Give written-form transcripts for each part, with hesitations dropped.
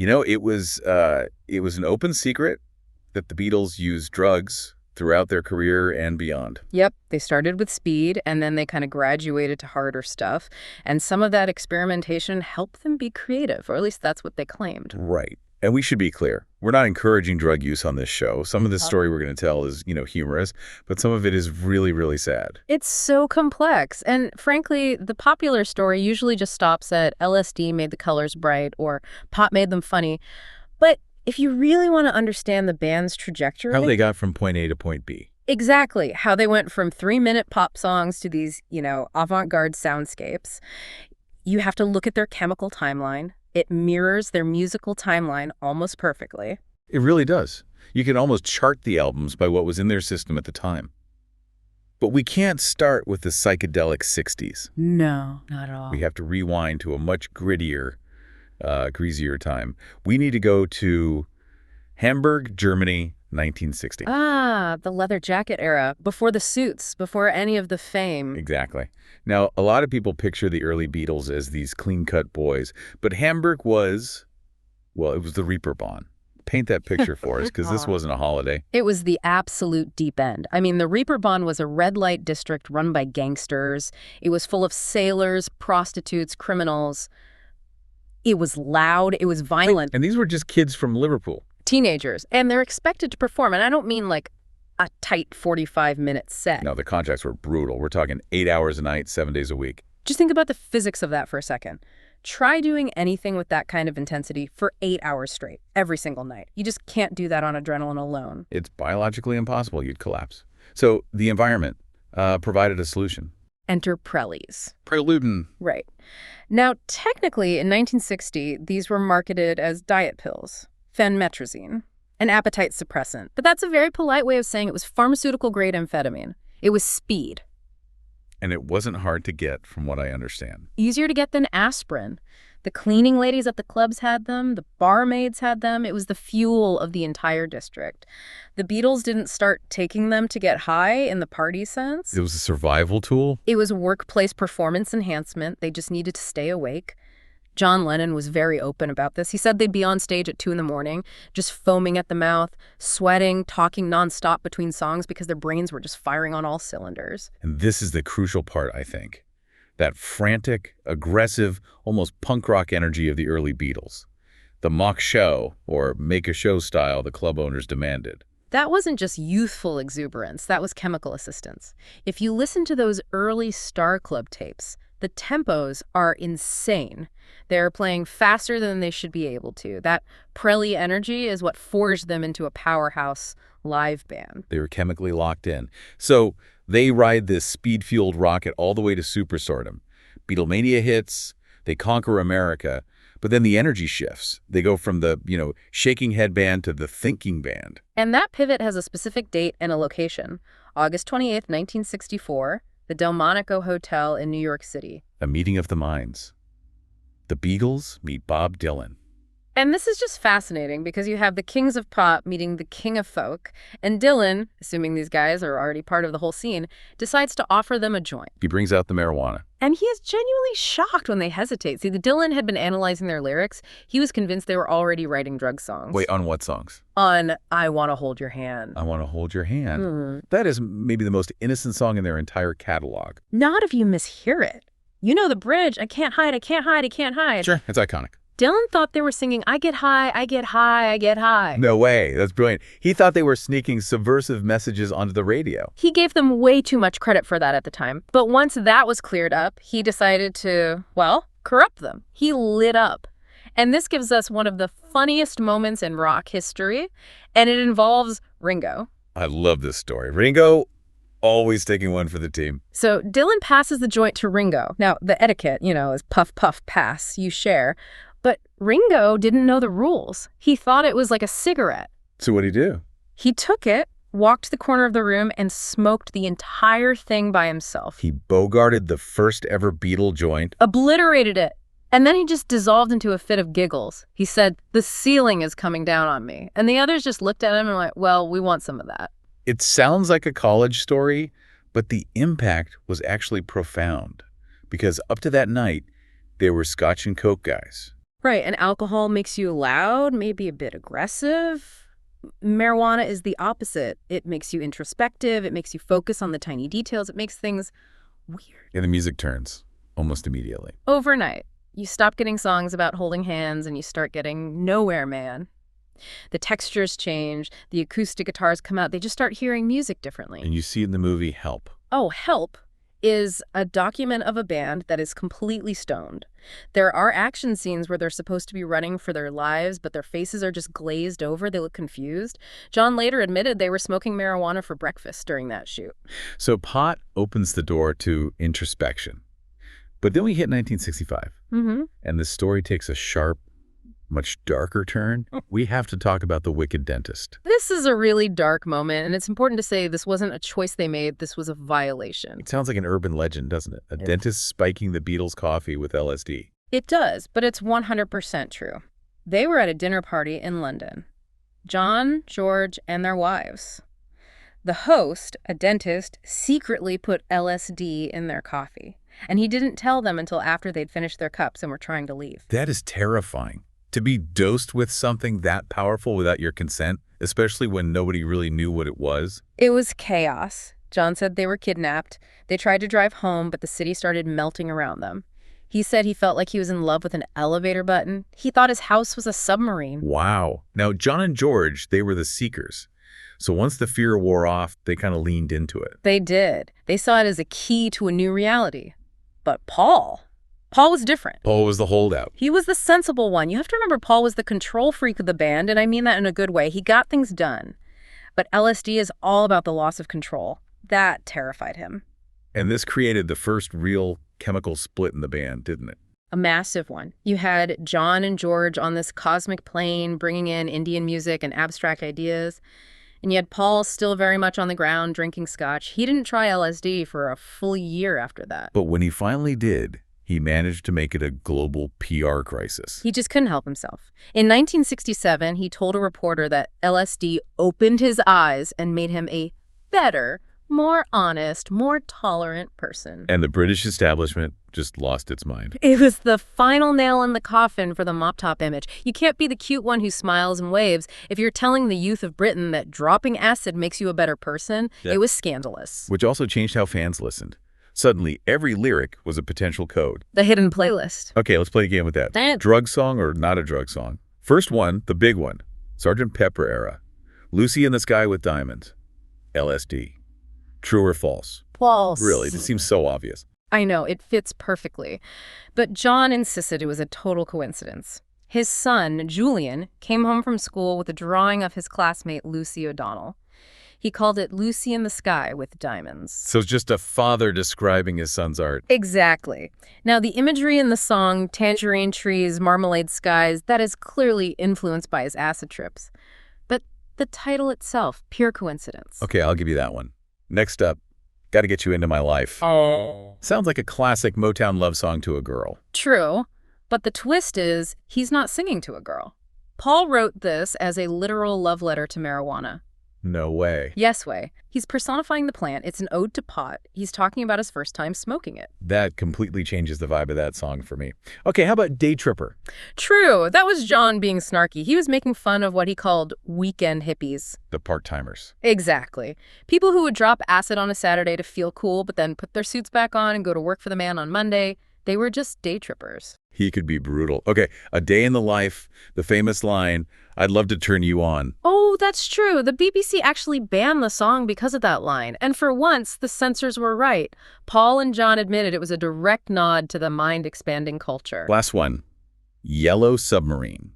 It was an open secret that the Beatles used drugs throughout their career and beyond. Yep, they started with speed, and then they kind of graduated to harder stuff. And some of that experimentation helped them be creative, or at least that's what they claimed. Right. And we should be clear. We're not encouraging drug use on this show. Some of the story we're going to tell is, humorous, but some of it is really, really sad. It's so complex. And frankly, the popular story usually just stops at LSD made the colors bright or pot made them funny. But if you really want to understand the band's trajectory... How they got from point A to point B. Exactly. How they went from 3-minute pop songs to these, avant-garde soundscapes. You have to look at their chemical timeline. It mirrors their musical timeline almost perfectly. It really does. You can almost chart the albums by what was in their system at the time. But we can't start with the psychedelic 60s. No, not at all. We have to rewind to a much grittier, greasier time. We need to go to Hamburg, Germany, 1960. Ah, the leather jacket era, before the suits, before any of the fame. Exactly. Now, a lot of people picture the early Beatles as these clean-cut boys, but Hamburg was, it was the Reeperbahn. Paint that picture for us, because this wasn't a holiday. It was the absolute deep end. I mean, the Reeperbahn was a red light district run by gangsters. It was full of sailors, prostitutes, criminals. It was loud. It was violent. And these were just kids from Liverpool. Teenagers. And they're expected to perform. And I don't mean like a tight 45-minute set. No, the contracts were brutal. We're talking 8 hours a night, 7 days a week. Just think about the physics of that for a second. Try doing anything with that kind of intensity for 8 hours straight, every single night. You just can't do that on adrenaline alone. It's biologically impossible. You'd collapse. So the environment provided a solution. Enter Prellies. Preludin. Right. Now, technically, in 1960, these were marketed as diet pills, phenmetrazine, an appetite suppressant. But that's a very polite way of saying it was pharmaceutical-grade amphetamine. It was speed. And it wasn't hard to get, from what I understand. Easier to get than aspirin. The cleaning ladies at the clubs had them. The barmaids had them. It was the fuel of the entire district. The Beatles didn't start taking them to get high in the party sense. It was a survival tool? It was workplace performance enhancement. They just needed to stay awake. John Lennon was very open about this. He said they'd be on stage at 2 a.m, just foaming at the mouth, sweating, talking nonstop between songs because their brains were just firing on all cylinders. And this is the crucial part, I think. That frantic, aggressive, almost punk rock energy of the early Beatles. The mach show, or make a show style the club owners demanded. That wasn't just youthful exuberance. That was chemical assistance. If you listen to those early Star Club tapes, the tempos are insane. They're playing faster than they should be able to. That Prelly energy is what forged them into a powerhouse live band. They were chemically locked in. So they ride this speed-fueled rocket all the way to superstardom. Beatlemania hits, they conquer America, but then the energy shifts. They go from the, shaking headband to the thinking band. And that pivot has a specific date and a location. August 28th, 1964, the Delmonico Hotel in New York City. A meeting of the minds. The Beatles meet Bob Dylan. And this is just fascinating because you have the kings of pop meeting the king of folk, and Dylan, assuming these guys are already part of the whole scene, decides to offer them a joint. He brings out the marijuana. And he is genuinely shocked when they hesitate. See, the Dylan had been analyzing their lyrics. He was convinced they were already writing drug songs. Wait, on what songs? On I Want to Hold Your Hand. I Want to Hold Your Hand. That is maybe the most innocent song in their entire catalog. Not if you mishear it. You know the bridge, I can't hide, I can't hide, I can't hide. Sure, it's iconic. Dylan thought they were singing, I get high, I get high, I get high. No way. That's brilliant. He thought they were sneaking subversive messages onto the radio. He gave them way too much credit for that at the time. But once that was cleared up, he decided to, corrupt them. He lit up. And this gives us one of the funniest moments in rock history, and it involves Ringo. I love this story. Ringo, always taking one for the team. So Dylan passes the joint to Ringo. Now, the etiquette, is puff, puff, pass, you share. But Ringo didn't know the rules. He thought it was like a cigarette. So what'd he do? He took it, walked to the corner of the room, and smoked the entire thing by himself. He bogarted the first ever Beatle joint. Obliterated it. And then he just dissolved into a fit of giggles. He said, the ceiling is coming down on me. And the others just looked at him and were like, well, we want some of that. It sounds like a college story, but the impact was actually profound. Because up to that night, they were Scotch and Coke guys. Right, and alcohol makes you loud, maybe a bit aggressive. Marijuana is the opposite. It makes you introspective, it makes you focus on the tiny details, it makes things weird. And the music turns almost immediately. Overnight, you stop getting songs about holding hands and you start getting Nowhere Man. The textures change, the acoustic guitars come out, they just start hearing music differently. And you see in the movie Help. Oh, Help is a document of a band that is completely stoned. There are action scenes where they're supposed to be running for their lives, but their faces are just glazed over. They look confused. John later admitted they were smoking marijuana for breakfast during that shoot. So pot opens the door to introspection. But then we hit 1965, and the story takes a sharp, much darker turn. We have to talk about the wicked dentist. This is a really dark moment, and it's important to say this wasn't a choice they made. This was a violation. It sounds like an urban legend, doesn't it? A dentist spiking the Beatles' coffee with LSD. It does, but it's 100% true. They were at a dinner party in London. John, George, and their wives. The host, a dentist, secretly put LSD in their coffee. And he didn't tell them until after they'd finished their cups and were trying to leave. That is terrifying. To be dosed with something that powerful without your consent, especially when nobody really knew what it was. It was chaos. John said they were kidnapped. They tried to drive home, but the city started melting around them. He said he felt like he was in love with an elevator button. He thought his house was a submarine. Wow. Now, John and George, they were the seekers. So once the fear wore off, they kind of leaned into it. They did. They saw it as a key to a new reality. But Paul was different. Paul was the holdout. He was the sensible one. You have to remember Paul was the control freak of the band, and I mean that in a good way. He got things done. But LSD is all about the loss of control. That terrified him. And this created the first real chemical split in the band, didn't it? A massive one. You had John and George on this cosmic plane bringing in Indian music and abstract ideas. And you had Paul still very much on the ground drinking scotch. He didn't try LSD for a full year after that. But when he finally did, he managed to make it a global PR crisis. He just couldn't help himself. In 1967, he told a reporter that LSD opened his eyes and made him a better, more honest, more tolerant person. And the British establishment just lost its mind. It was the final nail in the coffin for the mop-top image. You can't be the cute one who smiles and waves. If you're telling the youth of Britain that dropping acid makes you a better person, It was scandalous. Which also changed how fans listened. Suddenly, every lyric was a potential code. The hidden playlist. Okay, let's play a game with that. Drug song or not a drug song? First one, the big one. Sgt. Pepper era. Lucy in the Sky with Diamonds. LSD. True or false? False. Really, this seems so obvious. I know, it fits perfectly. But John insisted it was a total coincidence. His son, Julian, came home from school with a drawing of his classmate Lucy O'Donnell. He called it Lucy in the Sky with Diamonds. So it's just a father describing his son's art. Exactly. Now, the imagery in the song, tangerine trees, marmalade skies, that is clearly influenced by his acid trips. But the title itself, pure coincidence. Okay, I'll give you that one. Next up, Gotta Get You Into My Life. Oh. Sounds like a classic Motown love song to a girl. True, but the twist is he's not singing to a girl. Paul wrote this as a literal love letter to marijuana. No way. Yes way. He's personifying the plant. It's an ode to pot. He's talking about his first time smoking it. That completely changes the vibe of that song for me. Okay, how about Day Tripper? True. That was John being snarky. He was making fun of what he called weekend hippies. The part-timers. Exactly. People who would drop acid on a Saturday to feel cool, but then put their suits back on and go to work for the man on Monday. They were just day trippers. He could be brutal. Okay, A Day in the Life, the famous line, I'd love to turn you on. Oh, that's true. The BBC actually banned the song because of that line. And for once, the censors were right. Paul and John admitted it was a direct nod to the mind-expanding culture. Last one, Yellow Submarine.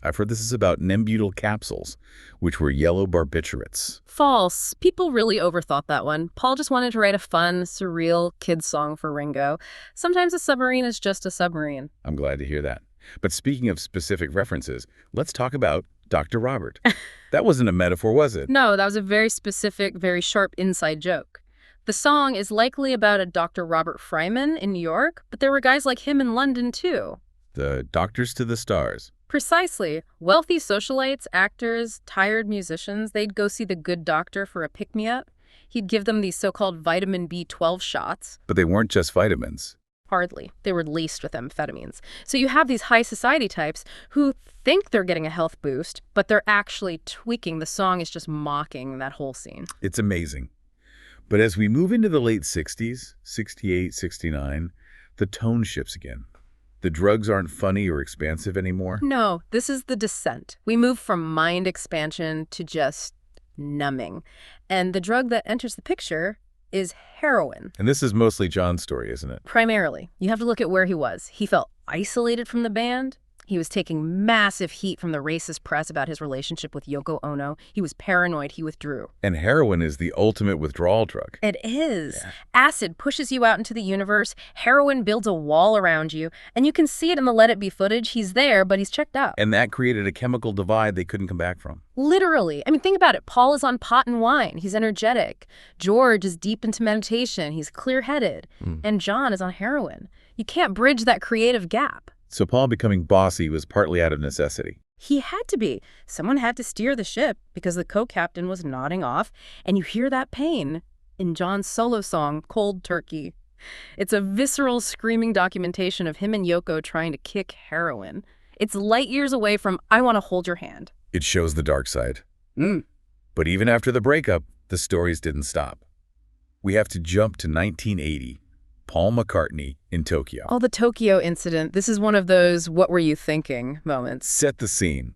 I've heard this is about nembutyl capsules, which were yellow barbiturates. False. People really overthought that one. Paul just wanted to write a fun, surreal kid's song for Ringo. Sometimes a submarine is just a submarine. I'm glad to hear that. But speaking of specific references, let's talk about Dr. Robert. That wasn't a metaphor, was it? No, that was a very specific, very sharp inside joke. The song is likely about a Dr. Robert Fryman in New York, but there were guys like him in London, too. The Doctors to the Stars. Precisely. Wealthy socialites, actors, tired musicians, they'd go see the good doctor for a pick-me-up. He'd give them these so-called vitamin B12 shots. But they weren't just vitamins. Hardly. They were laced with amphetamines. So you have these high society types who think they're getting a health boost, but they're actually tweaking. The song is just mocking that whole scene. It's amazing. But as we move into the late 60s, 68, 69, the tone shifts again. The drugs aren't funny or expansive anymore. No, this is the descent. We move from mind expansion to just numbing. And the drug that enters the picture is heroin. And this is mostly John's story, isn't it? Primarily. You have to look at where he was. He felt isolated from the band. He was taking massive heat from the racist press about his relationship with Yoko Ono. He was paranoid. He withdrew. And heroin is the ultimate withdrawal drug. It is. Yeah. Acid pushes you out into the universe. Heroin builds a wall around you. And you can see it in the Let It Be footage. He's there, but he's checked out. And that created a chemical divide they couldn't come back from. Literally. I mean, think about it. Paul is on pot and wine. He's energetic. George is deep into meditation. He's clear-headed. And John is on heroin. You can't bridge that creative gap. So Paul becoming bossy was partly out of necessity. He had to be. Someone had to steer the ship because the co-captain was nodding off, and you hear that pain in John's solo song, Cold Turkey. It's a visceral, screaming documentation of him and Yoko trying to kick heroin. It's light years away from I Want to Hold Your Hand. It shows the dark side. But even after the breakup, the stories didn't stop. We have to jump to 1980. Paul McCartney in Tokyo. Oh, the Tokyo incident. This is one of those what were you thinking moments. Set the scene.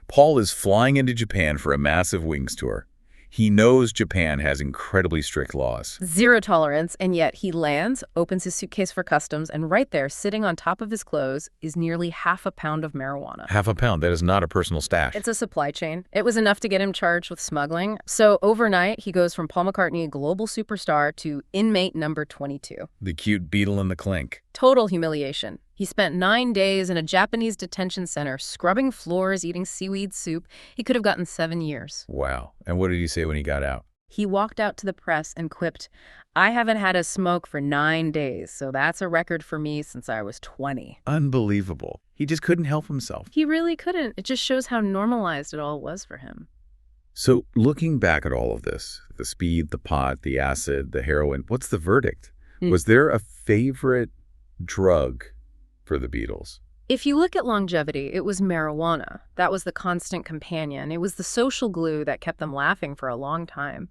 Paul is flying into Japan for a massive Wings tour. He knows Japan has incredibly strict laws. Zero tolerance, and yet he lands, opens his suitcase for customs, and right there, sitting on top of his clothes, is nearly half a pound of marijuana. Half a pound. That is not a personal stash. It's a supply chain. It was enough to get him charged with smuggling. So overnight, he goes from Paul McCartney, a global superstar, to inmate number 22. The cute beetle in the clink. Total humiliation. He spent 9 days in a Japanese detention center, scrubbing floors, eating seaweed soup. He could have gotten 7 years. Wow. And what did he say when he got out? He walked out to the press and quipped, "I haven't had a smoke for 9 days, so that's a record for me since I was 20. Unbelievable. He just couldn't help himself. He really couldn't. It just shows how normalized it all was for him. So looking back at all of this, the speed, the pot, the acid, the heroin, what's the verdict? Was there a favorite drug for the Beatles? If you look at longevity, it was marijuana. That was the constant companion. It was the social glue that kept them laughing for a long time.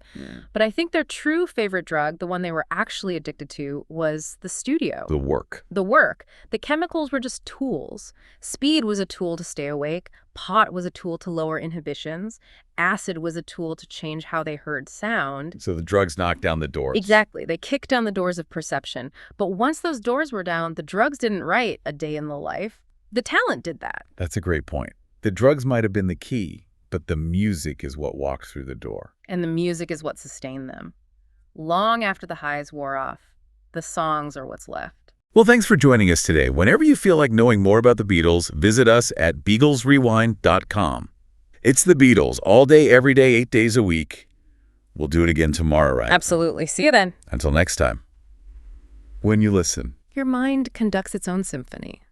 But I think their true favorite drug, the one they were actually addicted to, was the studio. The work. The work. The chemicals were just tools. Speed was a tool to stay awake. Pot was a tool to lower inhibitions. Acid was a tool to change how they heard sound. So the drugs knocked down the doors. Exactly. They kicked down the doors of perception. But once those doors were down, the drugs didn't write a day in the life. The talent did that. That's a great point. The drugs might have been the key, but the music is what walked through the door. And the music is what sustained them. Long after the highs wore off, the songs are what's left. Well, thanks for joining us today. Whenever you feel like knowing more about the Beatles, visit us at BeaglesRewind.com. It's the Beatles, all day, every day, 8 days a week. We'll do it again tomorrow, right? Absolutely. See you then. Until next time. When you listen, Your mind conducts its own symphony.